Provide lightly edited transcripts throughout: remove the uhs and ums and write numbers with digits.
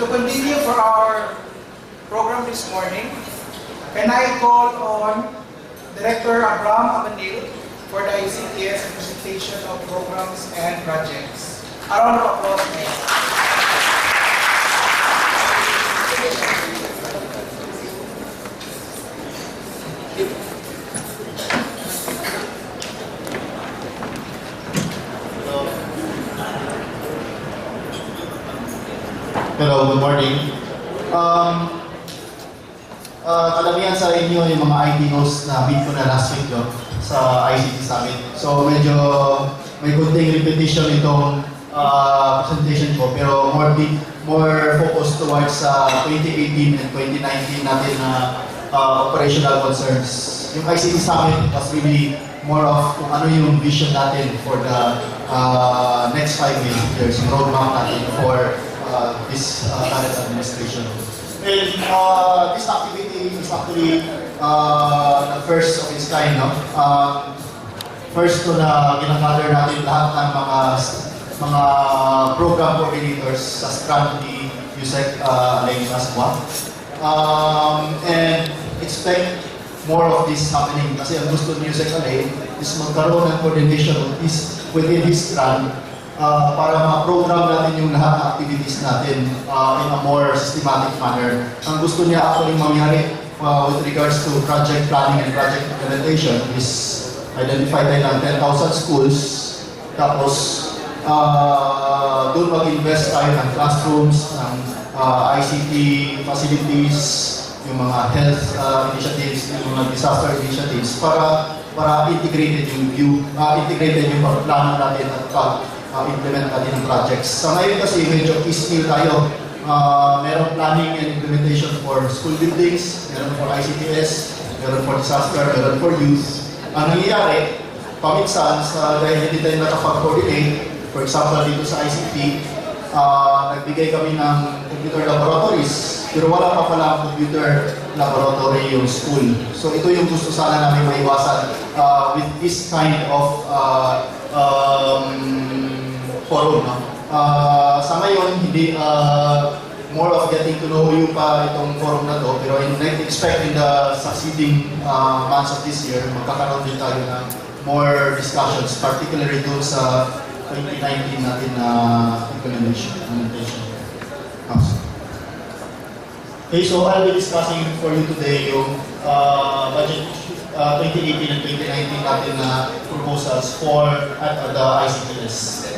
to continue for our program this morning, can I call on Director Abraham Amanil for the ICTS presentation of programs and projects. A round of applause, please. Hello, good morning. Kalamihan sa inyo yung mga IT hosts na meet ko na last week sa ICT Summit. So medyo may kunting repetition itong presentation ko, pero more focused towards 2018 and 2019 natin na operational concerns. Yung ICT Summit was really more of kung ano yung vision natin for the next 5 years, yung roadmap natin for this current administration. And this activity is actually the first of its kind. No? First to na ginagather natin lahat ng mga program coordinators sa strand ni USEC Alain Aswa. And expect more of this happening kasi ang gusto ni USEC Alain is magkaroon ng coordination within his strand para ma-program natin yung lahat ng activities natin in a more systematic manner. Ang gusto niya actually mangyari with regards to project planning and project implementation is identify tayo ng 10,000 schools, tapos doon mag-invest tayo ng classrooms, ng ICT facilities, yung mga health initiatives, yung mga disaster initiatives para integrated yung view, integrated yung plano natin at implement natin ng projects. Sa ngayon kasi medyo piecemeal tayo. Meron planning and implementation for school buildings, meron for ICTS, meron for disaster, meron for youth. Ang nangyayari, paminsan, dahil hindi tayo nakapag-coordinate, for example dito sa ICT, nagbigay kami ng computer laboratories, pero wala pa pala ang computer laboratory yung school. So ito yung gusto sana namin maiwasan with this kind of forum. No? Sa ngayon, hindi more of getting to know you pa itong forum na to, pero expect in the succeeding months of this year, magkakaroon din tayo ng more discussions, particularly doon sa 2019 natin na implementation. Okay, so I'll be discussing for you today yung budget 2018 and 2019 natin na proposals for the ICTS.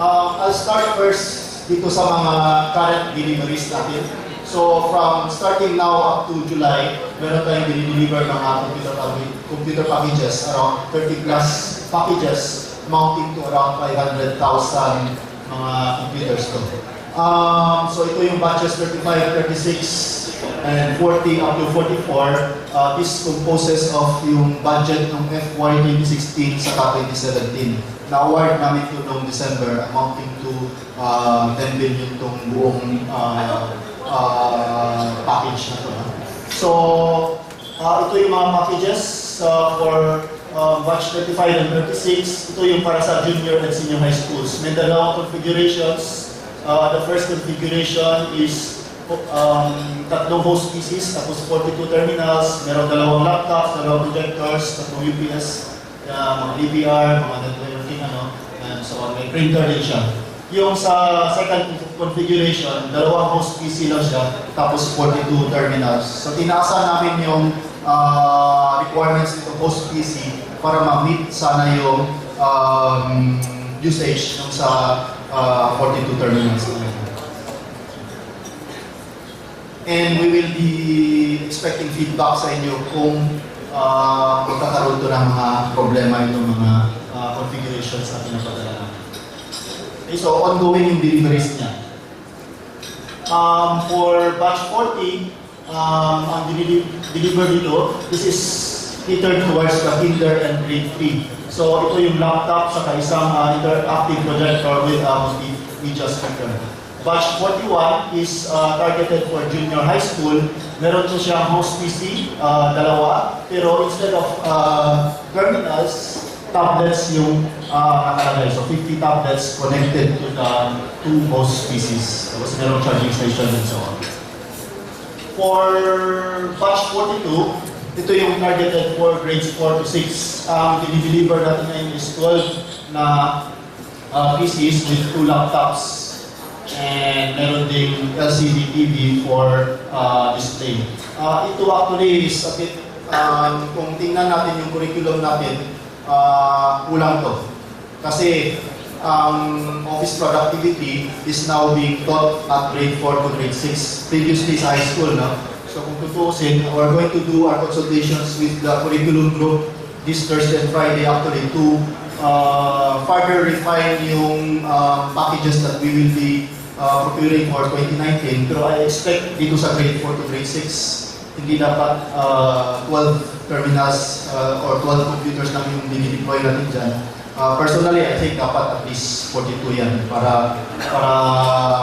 I'll start first dito sa mga current deliveries natin. So from starting now up to July, meron tayong dinideliver mga computer packages, around 30 plus packages amounting to around 500,000 mga computers to. So ito yung batches 35, 36, and 40 up to 44. This composes of yung budget ng FY 2016 sa 2017. Na-award namin ito noong December, amounting to 10 billion itong buong package na ito. So, ito yung mga packages for batch 35 and 36. Ito yung para sa junior and senior high schools. May dalawang configurations. The first configuration is tatlong host PCs, tapos 42 terminals, meron dalawang laptops, dalawang projectors, tatlong UPS, mga DVR, mga networking, and so on. May printer din siya. Yung sa second configuration, dalawang host PC lang siya, tapos 42 terminals. So tinaasan namin yung requirements nito host PC para ma-meet sana yung usage ng sa 42 terminals. And we will be expecting feedback sa inyo kung magkakaroon to ng mga problema itong mga configurations na pinapadala namin. Okay, so ongoing yung deliveries niya. For batch 40, ang deliver dito, this is catered towards the kinder and grade 3. So ito yung laptop sa isang interactive projector with media speaker. Batch 41 is targeted for junior high school. Meron po siyang host PC, dalawa. Pero instead of terminals, tablets yung nakalagay. So 50 tablets connected to the 2 host PCs. Tapos merong charging station and so on. For batch 42, ito yung targeted for grades 4 to 6. Ang dinideliver natin ngayon is 12 na PCs with 2 laptops. And meron ding LCD TV for display. Ito actually is a bit, kung tingnan natin yung curriculum natin, kulang to. Kasi office productivity is now being taught at grade 4 to grade 6. Previously sa high school, no? So kung tutuusin, we're going to do our consultations with the curriculum group this Thursday and Friday actually to further refine yung packages that we will be procuring for 2019. Pero I expect dito sa grade 4 to grade 6, hindi dapat 12 terminals or 12 computers lang yung dinideploy natin dyan. Personally, I think dapat at least 42 yan para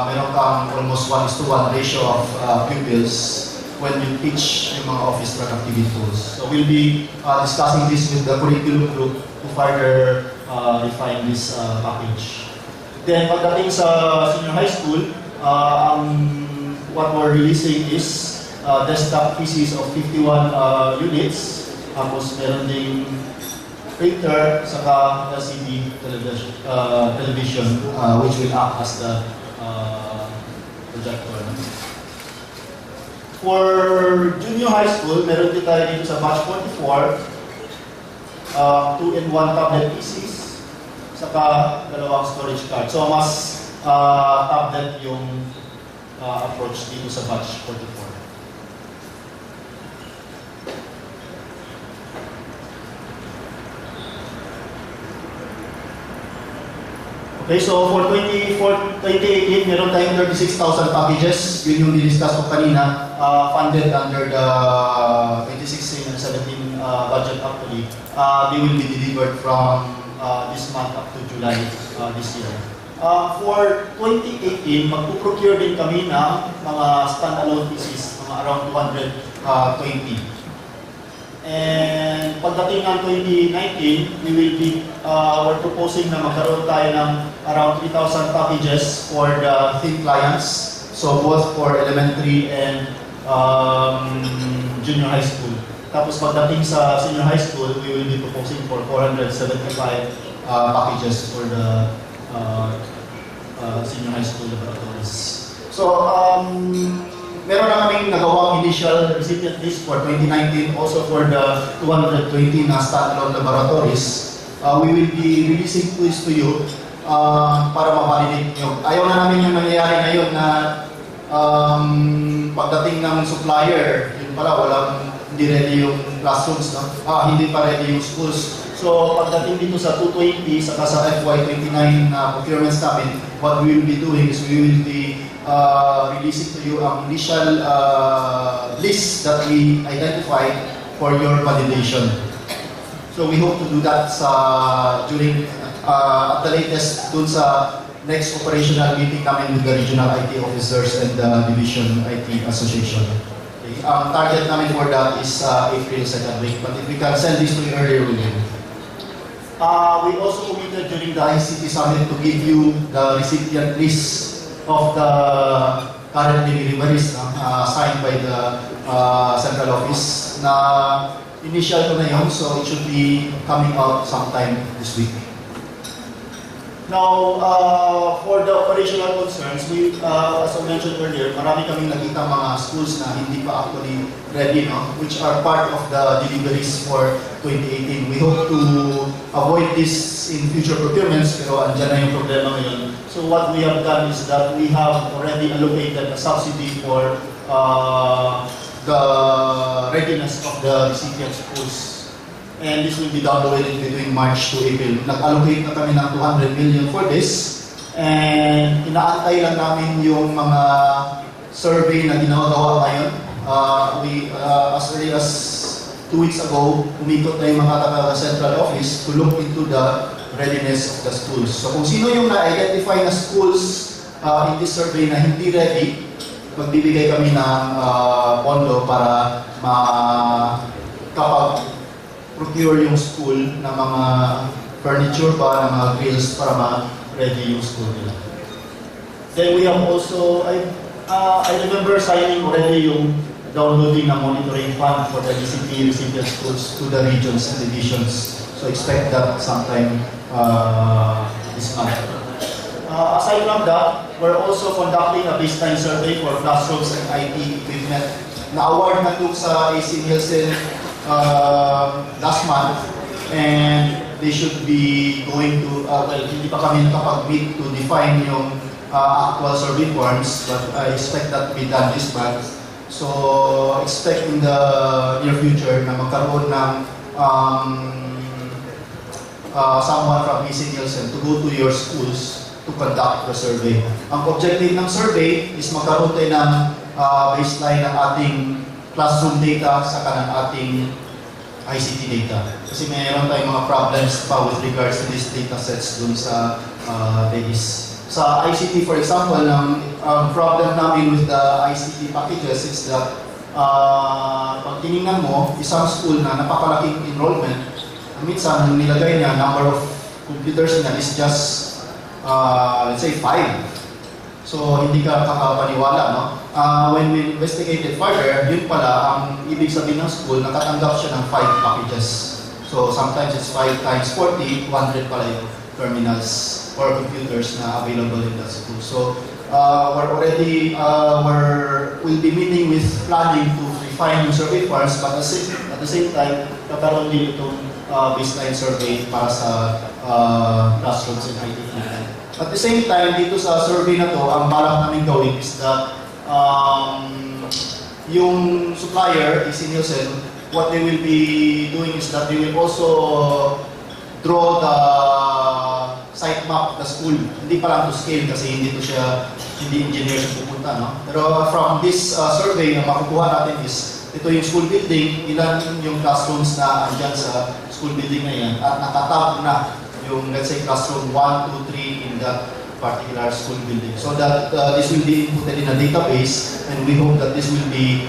meron kang almost 1:1 ratio of pupils when you teach yung mga office productivity tools. So we'll be discussing this with the curriculum group to further refine this package. Then pagdating sa senior high school, what we're releasing is desktop PCs of 51 units. Tapos meron ding printer, saka LCD television, which will act as the projector. For junior high school, meron din tayo dito sa batch 44, 2-in-1 tablet PCs, saka dalawang storage card. So mas tablet yung approach dito sa batch 44. Okay, so for 2018, meron tayong 36,000 packages. Yun yung diniscuss ko kanina, funded under the 2016 and 17 budget actually. They will be delivered from this month up to July this year. For 2018, magpo-procure din kami ng mga standalone PCs, mga around 220. And pagdating ng 2019, we will be we're proposing na magkaroon tayo ng around 3,000 packages for the thin clients. So both for elementary and junior high school. Tapos pagdating sa senior high school, we will be proposing for 475 packages for the senior high school laboratories. So meron na kaming nagawang initial recipient list for 2019, also for the 220 na standalone laboratories. We will be releasing quiz to you para ma-validate nyo. Ayaw na namin yung nangyayari ngayon na pagdating ng supplier, yun pala, hindi ready yung classrooms, no? Hindi pa ready yung schools. So pagdating dito sa 220, saka sa FY29 procurements namin, what we will be doing is we will be releasing to you ang initial list that we identified for your validation. So we hope to do that during at the latest dun sa next operational meeting namin with the regional IT officers and the division IT association. Okay. Ang target namin for that is April 2nd week, but if we can send this to you earlier, we will. We also committed during the ICT summit to give you the recipient list of the current deliveries signed by the central office na initial ko na yun, so it should be coming out sometime this week. Now, for the operational concerns, as I mentioned earlier, marami kaming nakita mga schools na hindi pa actually ready, no? Which are part of the deliveries for 2018. We hope to avoid this in future procurements, pero andyan na yung problema ngayon. So what we have done is that we have already allocated a subsidy for the readiness of the recipient schools. And this will be downloaded between March to April. Nag-allocate na kami ng 200 million for this. And inaantay lang namin yung mga survey na ginagawa ngayon. As early as 2 weeks ago, umikot na yung mga taga-central office to look into the readiness of the schools. So kung sino yung na-identify na schools in this survey na hindi ready, magbibigay kami ng pondo para kapag procure yung school ng mga furniture ba, ng mga grills para ma-ready yung school nila. Then we have also, I remember signing already yung downloading ng monitoring fund for the DCT recipient schools to the regions and divisions. So expect that sometime this month. Aside from that, we're also conducting a baseline survey for classrooms and IT equipment. Na-award na ito sa AC Nielsen last month, and they should be going to, well, hindi pa kami nakapag-meet to define yung actual survey forms, but I expect that to be done this month. So, expect in the near future na magkaroon ng someone from AC Nielsen to go to your schools to conduct the survey. Ang objective ng survey is magkaroon tayo ng baseline ng ating classroom data saka ng ating ICT data. Kasi mayroon tayong mga problems pa with regards to these data sets dun sa DAIS. Sa ICT, for example, ang problem namin with the ICT packages is that pag tinignan mo, isang school na napakalaking enrollment, minsan yung nilagay niya, number of computers niya is just, let's say, 5. So, hindi ka kakapaniwala, no? When we investigated further, yun pala, ang ibig sabihin ng school, nakatanggap siya ng 5 packages. So, sometimes it's 5 times 40, 200 pala yung terminals or computers na available in that school. So, we'll be meeting with planning to refine yung survey forms, but at the same time, kakaroon din itong baseline survey para sa classrooms and IT equipment. At the same time, dito sa survey na to, ang balak namin gawin is that yung supplier, AC Nielsen, what they will be doing is that they will also draw the site map of the school. Hindi pa lang to scale kasi hindi engineer siya pupunta, no? Pero from this survey, ang makukuha natin is, ito yung school building, ilan yung classrooms na andyan sa school building na yan, at nakatab na yung, let's say, classroom 1, 2, 3 in that particular school building. So that this will be inputted in a database, and we hope that this will be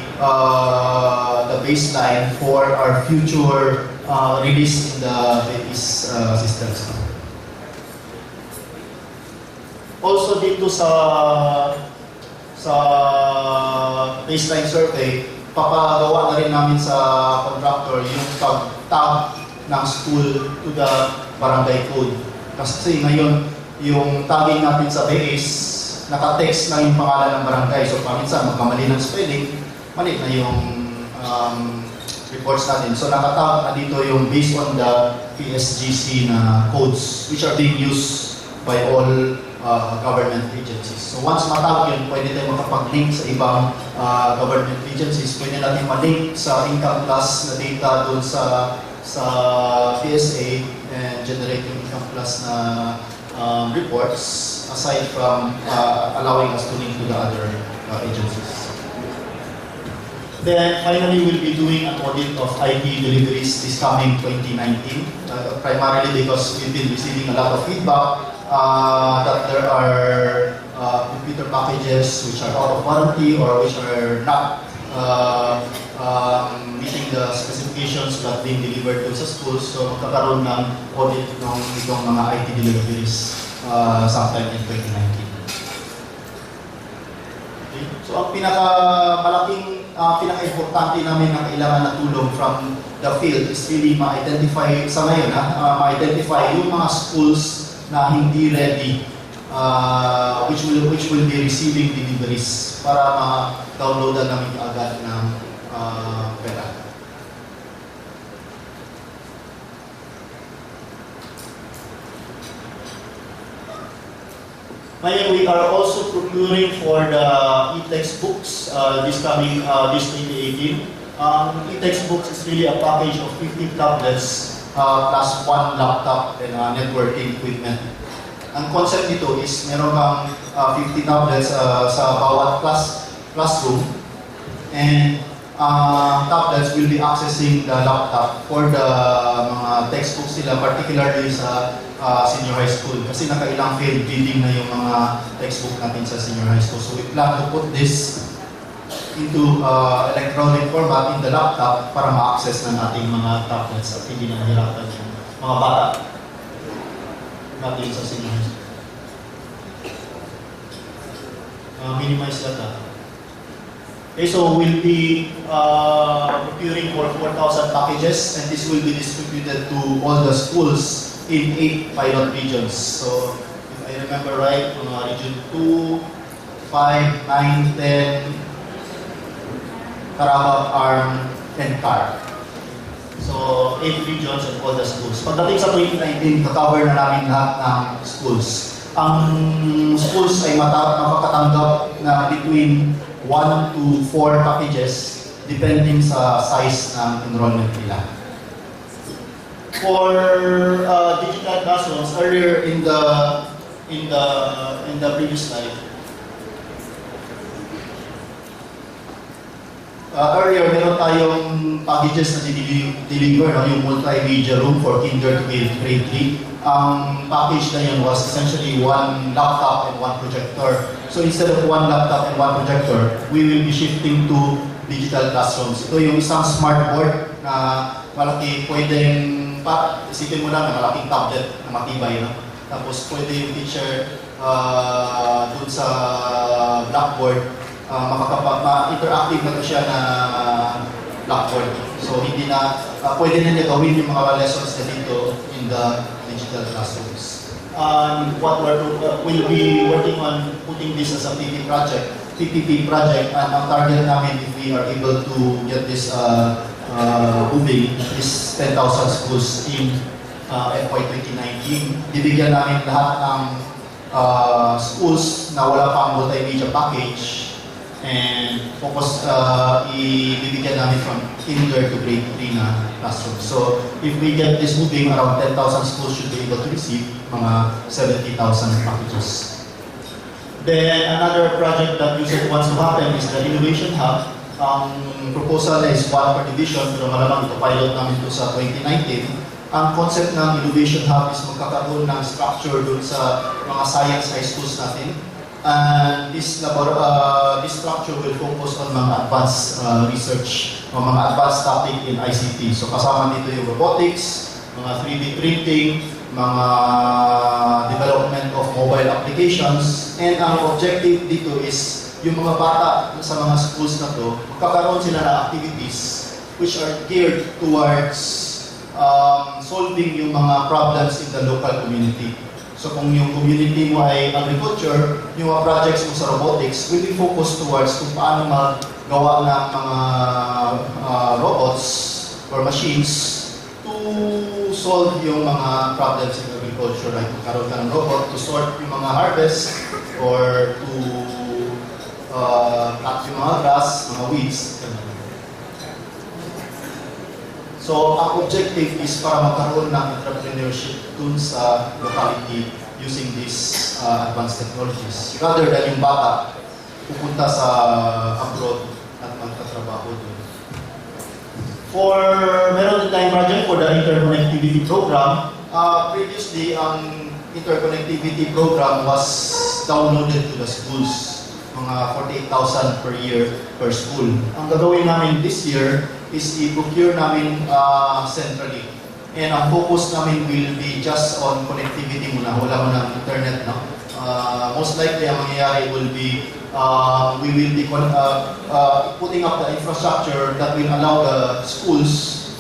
the baseline for our future release in the DAIS systems. Also dito sa baseline survey, papagawa na rin namin sa contractor yung pag-tag ng school to the barangay code. Kasi ngayon, yung tagging natin sa DAIS, naka-text na yung pangalan ng barangay. So, paminsan, magkamali ng spelling, mali na yung reports natin. So, nakatag na dito yung based on the PSGC na codes which are being used by all government agencies. So once matag yun, pwede tayo makapag-link sa ibang government agencies. Pwede natin ma-link sa income plus na data doon sa PSA and generate yung income plus na reports aside from allowing us to link to the other agencies. Then finally, we'll be doing an audit of IT deliveries this coming 2019, primarily because we've been receiving a lot of feedback that there are computer packages which are out of warranty or which are not meeting the specifications that being delivered to sa schools. So magkakaroon ng audit ng itong mga IT deliveries sometime in 2019. Okay. So ang pinaka-importante namin na kailangan na tulong from the field is really ma-identify sa ngayon, ma-identify yung mga schools na hindi ready, which will be receiving deliveries para ma-downloadan namin agad ng pera. Ngayon, we are also procuring for the e-textbooks this 2018. E-textbooks is really a package of 50 tablets plus 1 laptop and networking equipment. Ang concept nito is meron kang 50 tablets sa bawat classroom, and tablets will be accessing the laptop for the mga textbooks nila, particularly sa senior high school. Kasi nakailang field reading na yung mga textbook natin sa senior high school. So we plan to put this into electronic format in the laptop para ma-access ng ating mga tablets at hindi na nahirapan yung mga bata. natin sa senior high school. Minimize that. Okay, so we'll be procuring for 4,000 packages, and this will be distributed to all the schools in 8 pilot regions. So, if I remember right, region 2, 5, 9, 10, Carabao, Arm, and CAR. So, 8 regions and all the schools. Pagdating sa 2019, kakover na namin lahat ng schools. Ang schools ay makakatanggap na between 1 to 4 packages depending sa size ng enrollment nila. For digital classrooms, earlier in the previous slide, earlier meron tayong packages na deliver, no? Yung multimedia room for kinder to grade 3. Ang package na yun was essentially 1 laptop and 1 projector. So instead of 1 laptop and 1 projector, we will be shifting to digital classrooms. Ito yung isang smart board na malaki, pwedeng, isipin mo lang na malaking tablet na matibay. No? Tapos pwede yung teacher dun sa blackboard, ma-interactive na siya na blackboard. So hindi na, pwede na niya gawin yung mga lessons na dito in the digital classrooms. What we'll be working on putting this as a PPP project, and ang target namin if we are able to get this moving is 10,000 schools in FY 2019. Bibigyan namin lahat ng schools na wala pang multimedia package, and focus ibibigyan namin from kinder to grade 3 na classroom. So if we get this moving, around 10,000 schools should be able to receive mga 70,000 packages. Then another project that USEC wants to happen is the Innovation Hub. Ang proposal is 1 per division, pero malamang ito pilot namin ito sa 2019. Ang concept ng Innovation Hub is magkakaroon ng structure dun sa mga science high schools natin. And this structure will focus on mga advanced research o mga advanced topic in ICT. So kasama dito yung robotics, mga 3D printing, mga development of mobile applications, and ang objective dito is yung mga bata sa mga schools na to, magkakaroon sila ng activities which are geared towards solving yung mga problems in the local community. So kung yung community mo ay agriculture, yung mga projects mo sa robotics will be focused towards kung paano magawa ng mga robots or machines to solve yung mga problems in agriculture. Like magkaroon ka ng robot to sort yung mga harvest or to cut yung mga grass, mga weeds. So, ang objective is para magkaroon ng entrepreneurship dun sa locality using these advanced technologies. Rather than yung bata pupunta sa abroad at magtatrabaho dun. Meron din tayong project for the interconnectivity program. Previously, ang interconnectivity program was downloaded to the schools. Mga 48,000 per year per school. Ang gagawin namin this year is i-procure namin centrally. And ang focus namin will be just on connectivity muna. Wala mo ng internet, no? Most likely, ang mangyayari will be we will be putting up the infrastructure that will allow the schools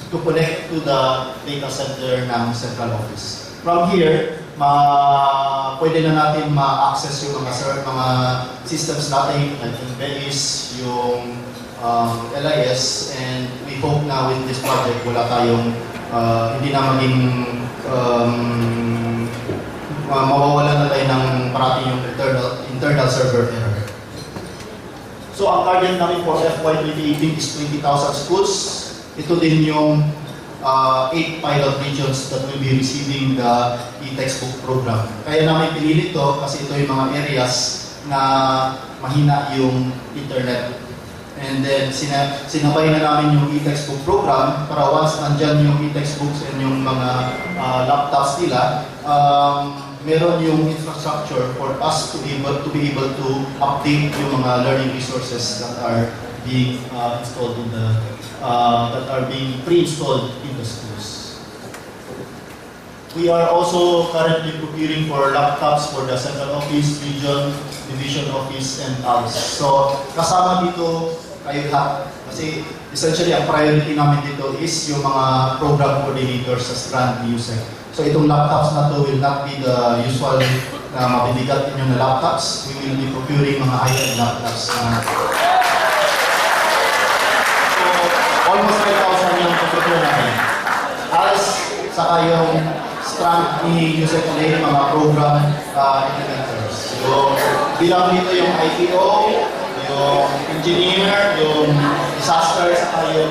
to connect to the data center ng central office. From here, pwede na natin ma-access yung mga systems natin, like yung BEIS, yung LIS, and we hope na with this project wala tayong hindi na maging mawawalan na tayo ng parating yung internal server error. So ang target namin for FY 2018 is 20,000 schools. Ito din yung 8 pilot regions that will be receiving the e-textbook program. Kaya namin pinili ito kasi ito yung mga areas na mahina yung internet. And then sinabay na namin yung e-textbook program para once nandyan yung e-textbooks and yung mga laptops nila, meron yung infrastructure for us to be able to update yung mga learning resources that are being installed in that are being pre-installed in the schools. we are also currently procuring for laptops for the central office, region, division office, and others. So, kasama dito kayo lahat. Kasi essentially, ang priority namin dito is yung mga program coordinators sa Strand USEC. So, itong laptops na to will not be the usual na mabibigat ninyo na laptops. We will be procuring mga high-end laptops. So, almost 5,000 yung procure namin. As saka yung Strand ni USEC ulit, mga program implementers. So, bilang dito yung ITO, yung engineer, yung disaster, saka yung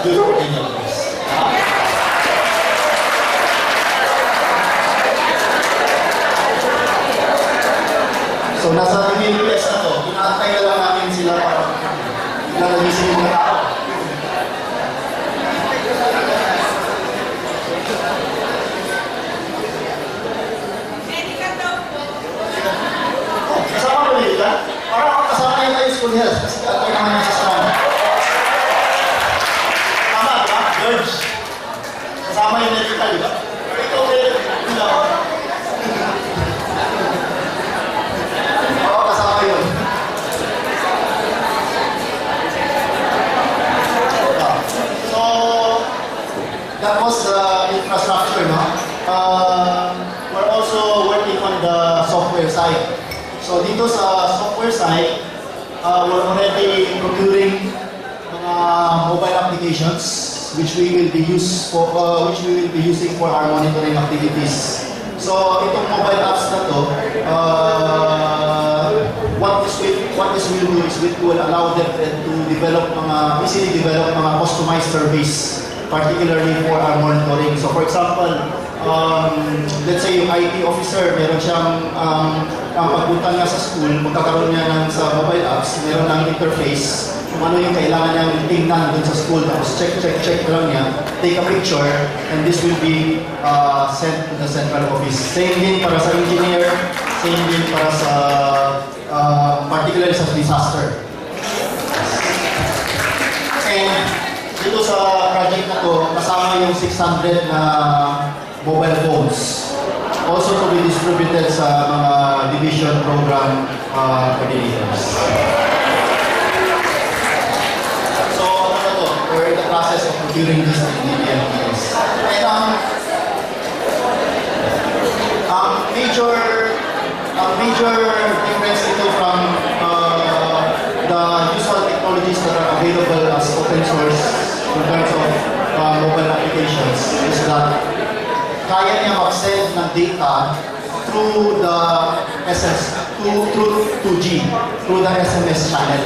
youth coordinators. So, nasa review test na to, inaantay na lang namin sila para nagising yung mga tao. Kasama ko dito ka? Parang ako kasama kayo tayo school health kasi atay naman yung sistema. Tama, diba? George. Kasama yung medical, diba? Pero ito, hindi ako. Oo, kasama yun. So, that was the infrastructure, no? We're also working on the software side. So dito sa software side, we're already procuring mga mobile applications which we will be using for our monitoring activities. So itong mobile apps na to, what this will do is it will allow them to easily develop mga customized surveys, particularly for our monitoring. So for example, let's say yung IT officer, meron siyang ang pagpunta niya sa school, magkakaroon niya sa mobile apps, meron ng interface kung ano yung kailangan niyang tingnan dun sa school, tapos check lang niya, take a picture, and this will be sent to the central office. Same din para sa engineer, same din para sa particularly sa disaster. And dito sa project na to, kasama yung 600 na mobile phones. Also to be distributed sa mga division program coordinators. So, ano na to? We're in the process of procuring this in the DPS. And major difference ito from the usual technologies that are available as open source in terms of mobile applications is that kaya niya mag-send ng data through the through 2G, through the SMS channel.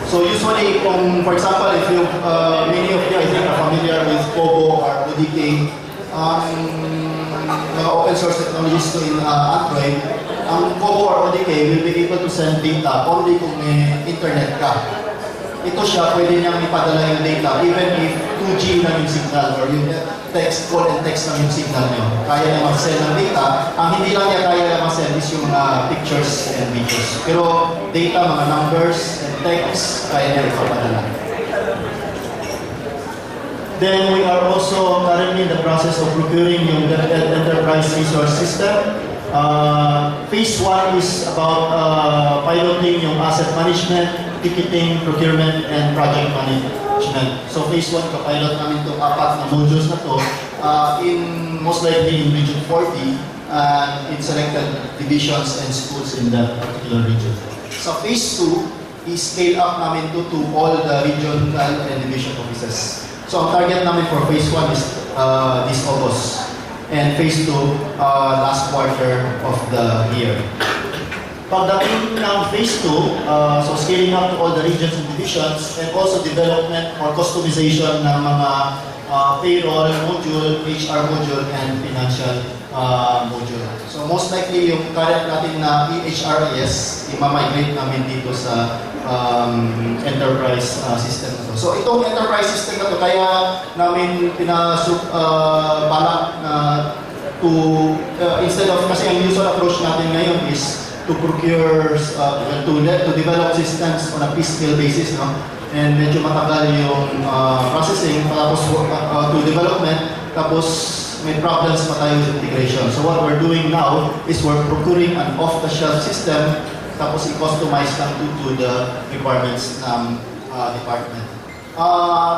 So usually, for example, if you, many of you I think are familiar with Kobo or ODK, mga open source technologies to in Android, ang Kobo or ODK will be able to send data only kung may internet ka. Ito siya, pwede niyang ipadala yung data even if 2G na yung signal or yung text, call and text na yung signal niyo. Kaya niya mag-send ng data. Ang hindi lang niya kaya mag-send is yung mga pictures and videos. Pero data, mga numbers and text, kaya niya ipapadala. Then we are also currently in the process of procuring yung enterprise resource system. Phase 1 is about piloting yung asset management, ticketing, procurement, and project management. So phase 1, kapilot namin itong 4 na modules na to most likely in Region 40 in selected divisions and schools in that particular region. So phase 2 is scale up namin to all the regional and division offices. So ang target namin for phase 1 is this August. And phase 2, last quarter of the year. Pagdating ng phase 2, so scaling up to all the regions and divisions, and also development or customization ng mga payroll module, HR module, and financial module. So most likely yung current natin na EHRIS, i-migrate namin dito sa enterprise system na to. So itong enterprise system na to, kaya namin balak na instead of, kasi ang usual approach natin ngayon is to procure, to develop systems on a piecemeal basis, no? And medyo matagal yung processing, tapos to development, tapos may problems pa tayo with integration. So what we're doing now is we're procuring an off-the-shelf system tapos i-customize lang to the requirements ng department.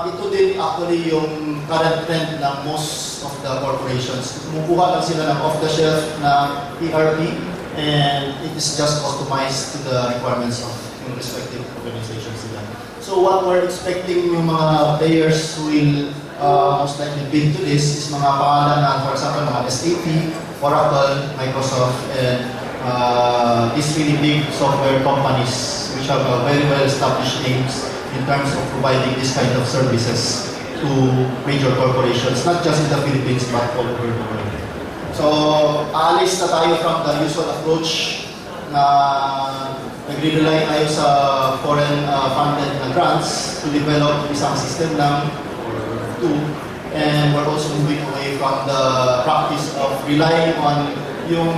Ito din actually yung current trend ng most of the corporations. Kumukuha lang sila ng off-the-shelf na ERP and it is just customized to the requirements of yung respective organizations nila. So what we're expecting yung mga players who will most likely bid to this is mga pangalan na, for example, mga SAP, Oracle, Microsoft, and these really big software companies which have very well-established names in terms of providing this kind of services to major corporations, not just in the Philippines, but all over the world. So, aalis na tayo from the usual approach na nagre-rely tayo sa foreign funded na grants to develop isang system lang or two. And we're also moving away from the practice of relying on yung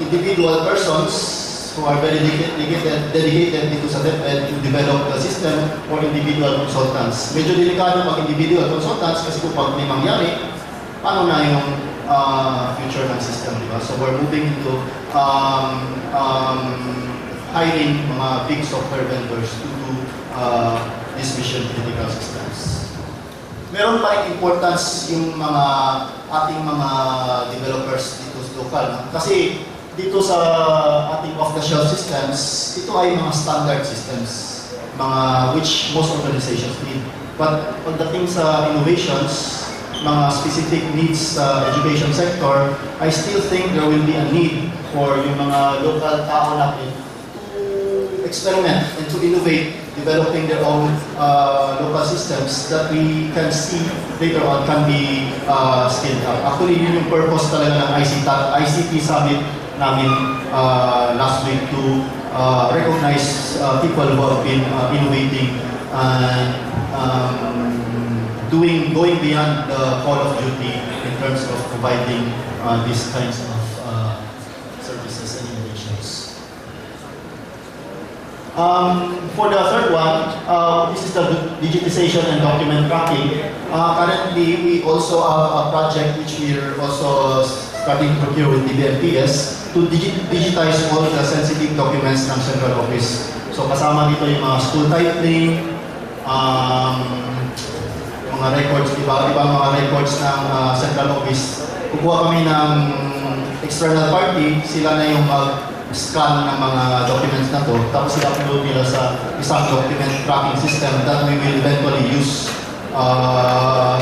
individual persons who are very dedicated dito sa DepEd to develop the system or individual consultants. Medyo delikado pag individual consultants kasi kung pag may mangyari, paano na yung future ng system, di ba? So we're moving into hiring mga big software vendors to do these mission critical systems. Meron pa rin importance yung mga ating mga developers dito sa local. Kasi dito sa ating off-the-shelf systems, ito ay mga standard systems, mga which most organizations need. But pagdating sa innovations, mga specific needs sa education sector, I still think there will be a need for yung mga local tao natin to experiment and to innovate, developing their own local systems that we can see later on can be scaled up. Actually, yun yung purpose talaga ng ICT Summit namin last week to recognize people who have been innovating and going beyond the call of duty in terms of providing these kinds of services and innovations. For the third one, this is the digitization and document tracking. Currently, we also have a project which we are also starting to procure with DBMPS to digitize all the sensitive documents ng central office. So kasama dito yung mga school titling, mga records, iba mga records ng central office. Kukuha kami ng external party, sila na yung mag-scan ng mga documents na to, tapos i-upload nila sa isang document tracking system that we will eventually use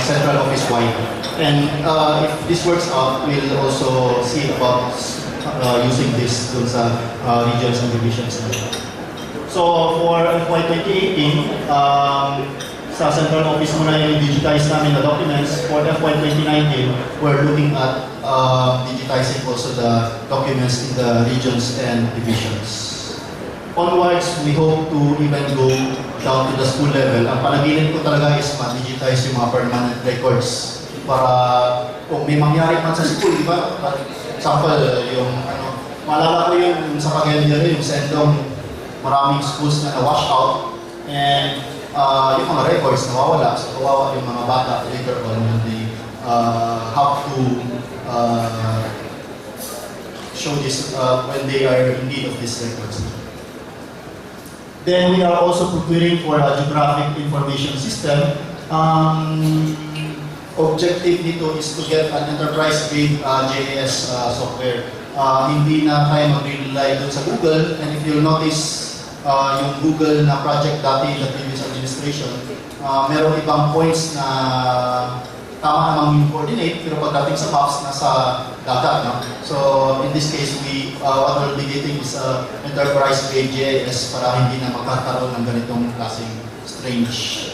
central office-wide. And if this works out, we'll also see about using this dun sa regions and divisions. So for FY 2018, sa central office muna yung digitize namin the documents. For FY 2019, we're looking at digitizing also the documents in the regions and divisions. Onwards, we hope to even go down to the school level. Ang panaginip ko talaga is ma-digitize yung mga permanent records para kung may mangyari man sa school, di ba? For example, yung maalala ko yung sa Cagayan de Oro, yung Sendong, maraming schools na na-wash out and yung mga records nawawala. So kawawa yung mga bata later on when they have to show this when they are in need of these records. Then we are also preparing for a geographic information system. Objective nito is to get an enterprise-grade GIS software. Hindi na tayo mag-rely doon sa Google, and if you'll notice, yung Google na project dati in the previous administration, meron ibang points na tama namang yung coordinate, pero pagdating sa maps, nasa dagat. No? So, in this case, what we'll be getting is enterprise-grade GIS para hindi na magkakaroon ng ganitong klaseng strange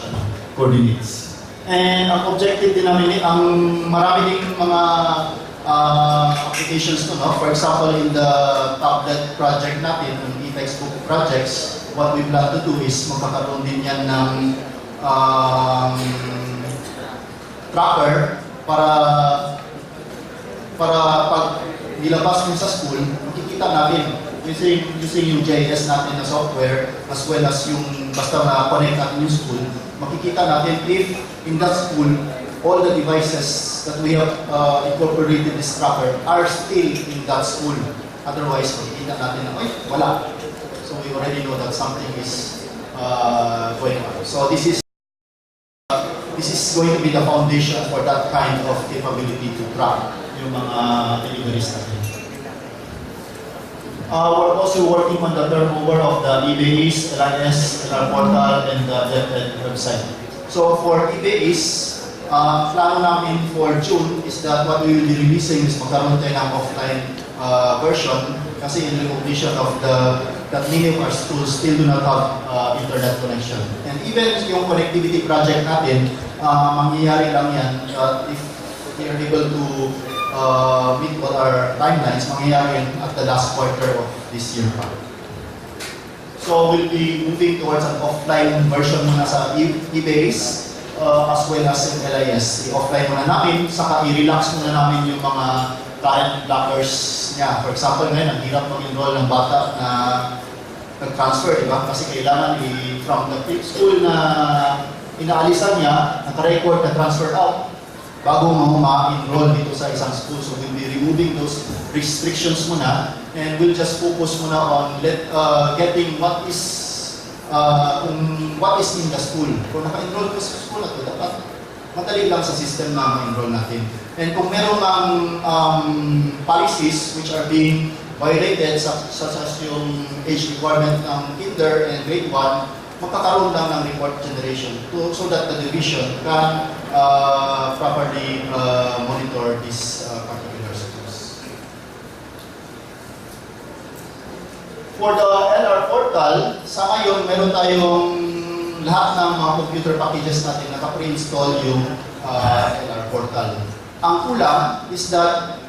coordinates. And ang objective din namin, ang marami ding mga applications to, no? For example, in the tablet project natin, yung e-textbook projects, what we plan to do is magkakaroon din yan ng tracker para pag nilabas mo sa school, makikita natin using yung GIS natin na software as well as yung basta na-connect natin yung school, makikita natin if in that school all the devices that we have incorporated this tracker are still in that school. Otherwise, makikita natin na, ay, wala. So we already know that something is going on. So this is going to be the foundation for that kind of capability to track yung mga deliveries natin. We're also working on the turnover of the EBAs, LIS, LR portal, and the DepEd website. So for EBAs, plano namin for June is that what we will be releasing is magkaroon tayo ng offline version kasi in recognition of that many of our schools still do not have internet connection. And even yung connectivity project natin, mangyayari lang yan if we are able to meet all our timelines, mangyayari at the last quarter of this year pa. So we'll be moving towards an offline version muna sa e-base as well as in LIS. I-offline muna namin, saka i-relax muna namin yung mga current blockers niya. For example, ngayon, ang hirap mag-enroll ng bata na nag-transfer, di ba? Kasi kailangan from the school na inaalisan niya, naka-record na transfer out bago ma-enroll dito sa isang school. So we'll be removing those restrictions muna and we'll just focus muna on getting what is in the school. Kung naka-enroll ko sa school na ito, dapat madali lang sa system na ma-enroll natin. And kung merong policies which are being violated, such as yung age requirement ng kinder and grade 1, magkakaroon lang ng report generation so that the division can properly monitor these particular schools. For the LR portal, sa ngayon, meron tayong lahat ng mga computer packages natin naka-pre-install yung LR portal. Ang kulang is that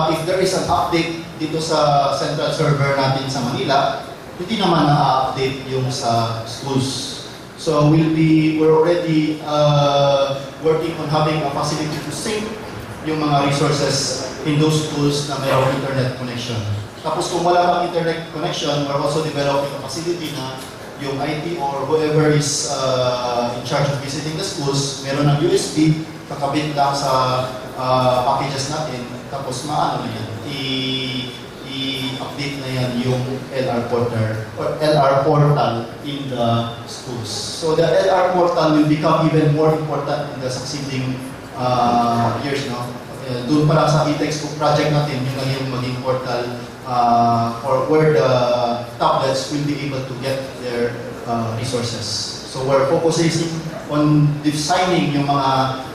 if there is an update dito sa central server natin sa Manila, hindi naman na-update yung sa schools. So we're already working on having a facility to sync yung mga resources in those schools na mayroong internet connection. Tapos kung wala pang internet connection, we're also developing a facility na yung IT or whoever is in charge of visiting the schools, meron ng USB, kakabit lang sa packages natin, tapos maano na yan, i-update na yan yung LR portal in the schools. So the LR portal will become even more important in the succeeding years. No? Doon pa lang sa e-textbook project natin, yun lang yung maging portal for where the tablets will be able to get their resources. So we're focusing on designing yung mga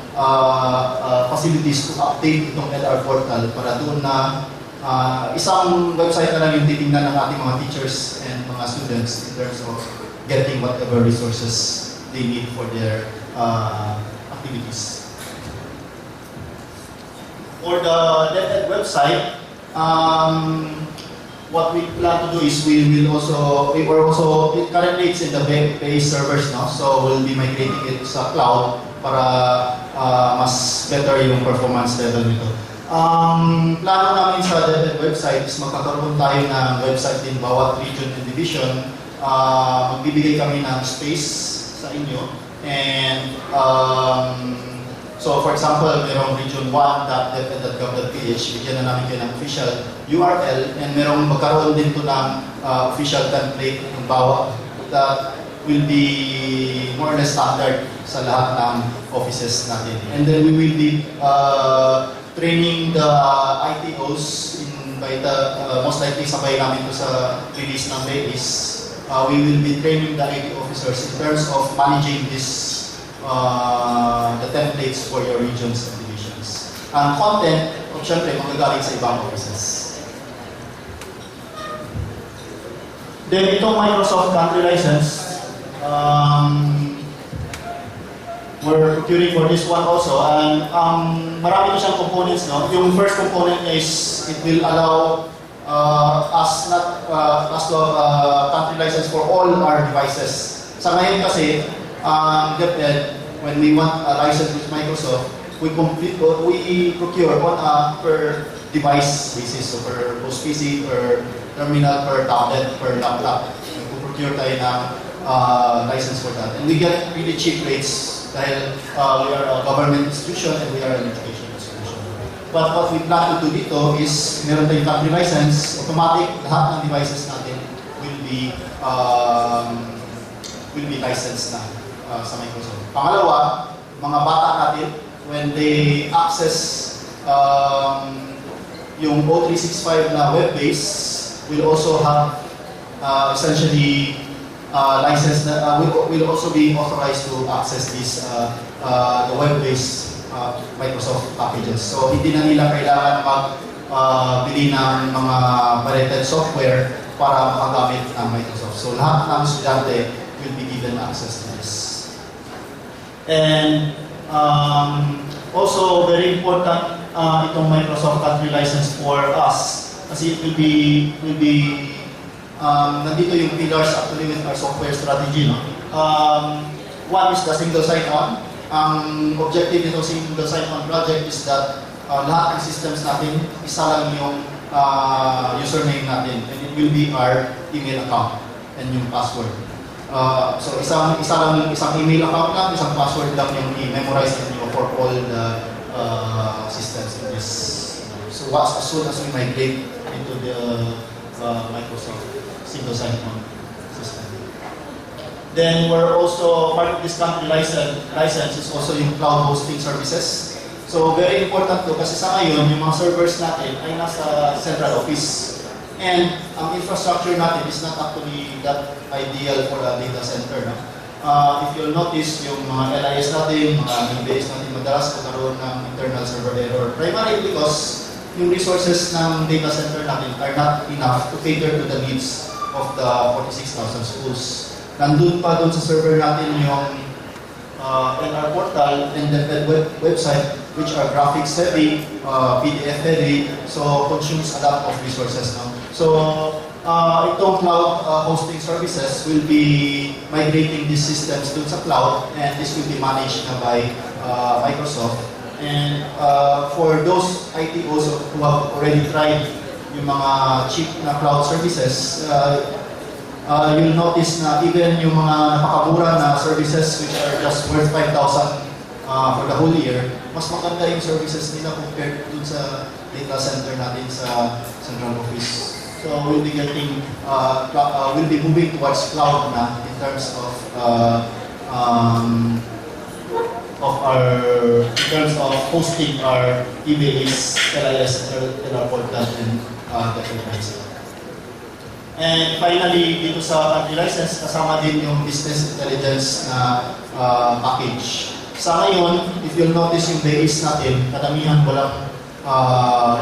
facilities to update itong LR portal para doon na isang website na lang yung titingnan ng ating mga teachers and mga students in terms of getting whatever resources they need for their activities. For the DepEd website, what we plan to do is currently it's in the base servers now, so we'll be migrating it sa cloud para mas better yung performance level nito. Plano namin sa DepEd website is magkakaroon tayo ng website din bawat region and division. Magbibigay kami ng space sa inyo and so for example, merong region1.deped.gov.ph, bigyan na namin kayo ng official URL and merong magkaroon din to ng official template ng bawat that will be more or less standard sa lahat ng offices natin. And then we will be training the ITOs most likely sabay namin to sa release ng BAIS. We will be training the IT officers in terms of managing this the templates for your regions and divisions. Ang content, syempre, magagaling sa ibang offices. Then itong Microsoft country license, we're procuring for this one also, and marami to siyang components, no? Yung first component niya is it will allow us to country license for all our devices. Sa ngayon kasi, DepEd, when we want a license with Microsoft, we procure on a per device basis, so per host PC, per terminal, per tablet, per laptop. We procure tayo ng license for that. And we get really cheap rates dahil we are a government institution and we are an education institution. But what we plan to do dito is, meron tayong country license, automatic, lahat ng devices natin will be licensed na sa Microsoft. Pangalawa, mga bata natin, when they access yung O365 na web-based, will also have essentially license na will also be authorized to access this the web-based Microsoft packages. So hindi na nila kailangan bili ng mga parented software para makagamit ng Microsoft. So lahat ng estudyante will be given access to this. And also very important itong Microsoft country license for us kasi it will be nandito yung pillars actually with our software strategy, no? One is the single sign-on. Ang objective nito single sign-on project is that lahat ng systems natin isa lang yung username natin and it will be our email account and yung password. So isang email account lang, isang password lang yung i-memorize ninyo for all the systems in this. So as soon as we migrate into the Microsoft single sign-on system. Then we're also, part of this country license is also yung cloud hosting services. So very important to kasi sa ngayon, yung mga servers natin ay nasa central office. And ang infrastructure natin is not actually that ideal for a data center. No? If you'll notice, yung mga LIS natin, mga MBAs natin madalas magkaroon ng internal server error. Primarily because yung resources ng data center natin are not enough to cater to the needs of the 46,000 schools. Nandun pa dun sa server natin yung NR portal and the website which are graphics heavy, PDF heavy, so consumes a lot of resources now. So itong cloud hosting services will be migrating these systems dun sa cloud and this will be managed na by Microsoft. And for those ITOs who have already tried yung mga cheap na cloud services, you'll notice na even yung mga napakamura na services which are just worth 5,000 for the whole year, mas maganda yung services nila compared dun sa data center natin sa central office. So we'll be getting, we'll be moving towards cloud na in terms of hosting our EBAs, LIS, NR portal, and the And finally, dito sa country license, kasama din yung business intelligence na package. Sa ngayon, if you'll notice yung base natin, kadamihan walang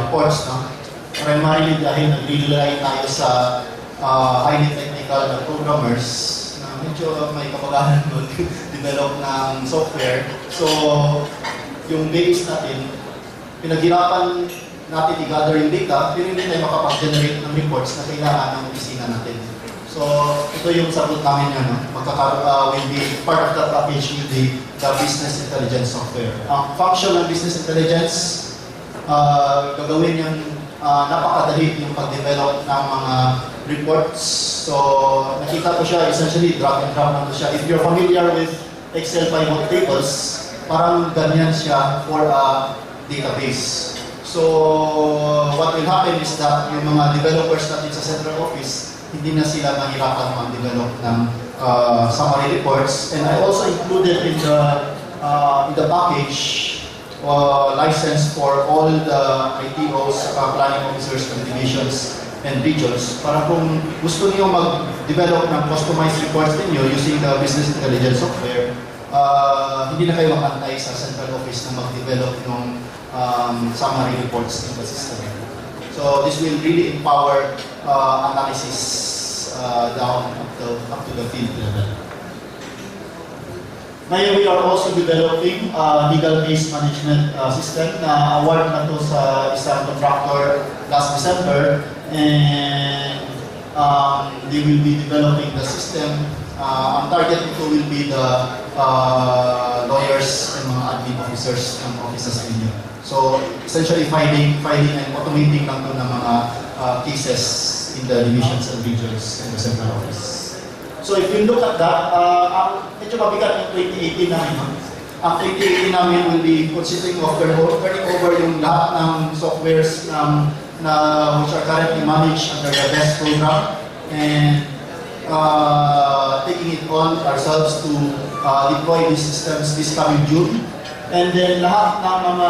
reports, no? Primarily dahil nag-rely tayo sa highly technical na programmers na medyo may kapagahan mag-develop ng software. So, yung base natin, pinaghirapan natin i-gather yung data, pero hindi tayo makapag-generate ng reports na kailangan ng opisina natin. So, ito yung sagot namin yan. Will be part of that package will be the business intelligence software. Ang function ng business intelligence, gagawin yung napakadali yung pag-develop ng mga reports. So, nakita ko siya, essentially drag and drop lang to siya. If you're familiar with Excel pivot tables, parang ganyan siya for a database. So, what will happen is that yung mga developers natin sa central office, hindi na sila mahirapan mag-develop ng summary reports. And I also included in the package license for all the ITOs, planning officers and divisions and regions. Para kung gusto niyo mag-develop ng customized reports ninyo using the business intelligence software, hindi na kayo makantay sa central office na mag-develop ng summary reports in the system. So this will really empower analysis down up to the field level. Ngayon, we are also developing legal case management system na award na to sa isang contractor last December, and they will be developing the system. Ang target nito will be the lawyers and mga admin officers ng offices ninyo. So, essentially filing and automating lang ito ng mga cases in the divisions and regions in the central office. So, if you look at that, medyo mabigat yung 2018 namin. ang 2018 namin will be consisting of turning over yung lahat ng softwares which are currently managed under the BEST program, and taking it on ourselves to deploy these systems this coming June. And then lahat ng mga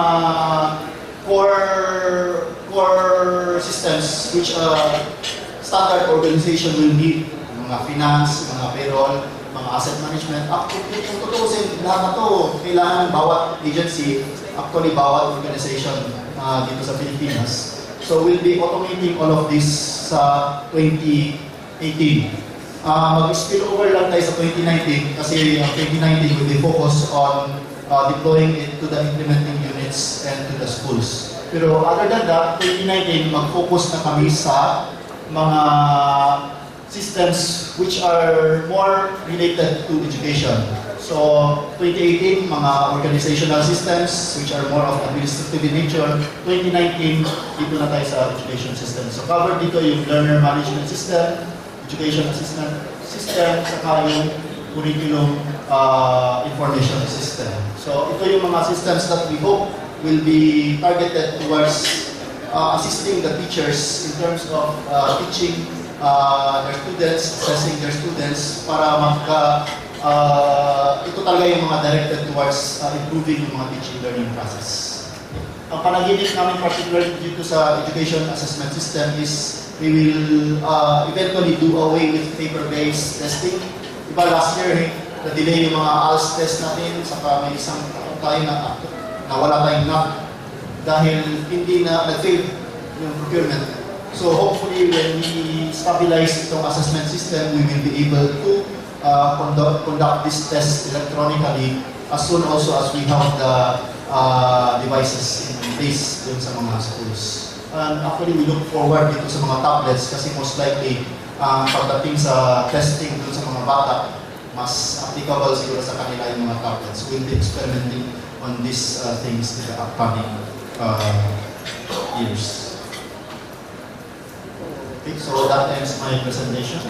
core systems which standard organization will need, mga finance, mga payroll, mga asset management. Actually, kung tutusin, lahat na to kailangan bawat agency, actually bawat organization dito sa Pilipinas. So we'll be automating all of this sa 2018. Mag-spill over lang tayo sa 2019 kasi 2019 will be focused on deploying it to the implementing units and to the schools. Pero other than that, 2019, mag-focus na kami sa mga systems which are more related to education. So, 2018, mga organizational systems which are more of administrative in nature. 2019, dito na tayo sa education system. So, cover dito yung learner management system, education assistant system, saka yung curriculum information system. So, ito yung mga systems that we hope will be targeted towards assisting the teachers in terms of teaching their students, assessing their students, para ito talaga yung mga directed towards improving yung mga teaching learning process. Ang panaginip namin particularly dito sa education assessment system is we will eventually do away with paper-based testing. Diba last year, na-delay yung mga ALS test natin, saka may isang tayo na wala tayong knock dahil hindi na nag-fail yung procurement. So hopefully when we stabilize itong assessment system, we will be able to conduct this test electronically as soon also as we have the devices in place dun sa mga schools. And actually we look forward dito sa mga tablets kasi most likely pagdating sa testing dun sa mga bata, mas applicable siguro sa kanila yung mga tablets. We'll be experimenting on these things in the upcoming years. Okay, so that ends my presentation.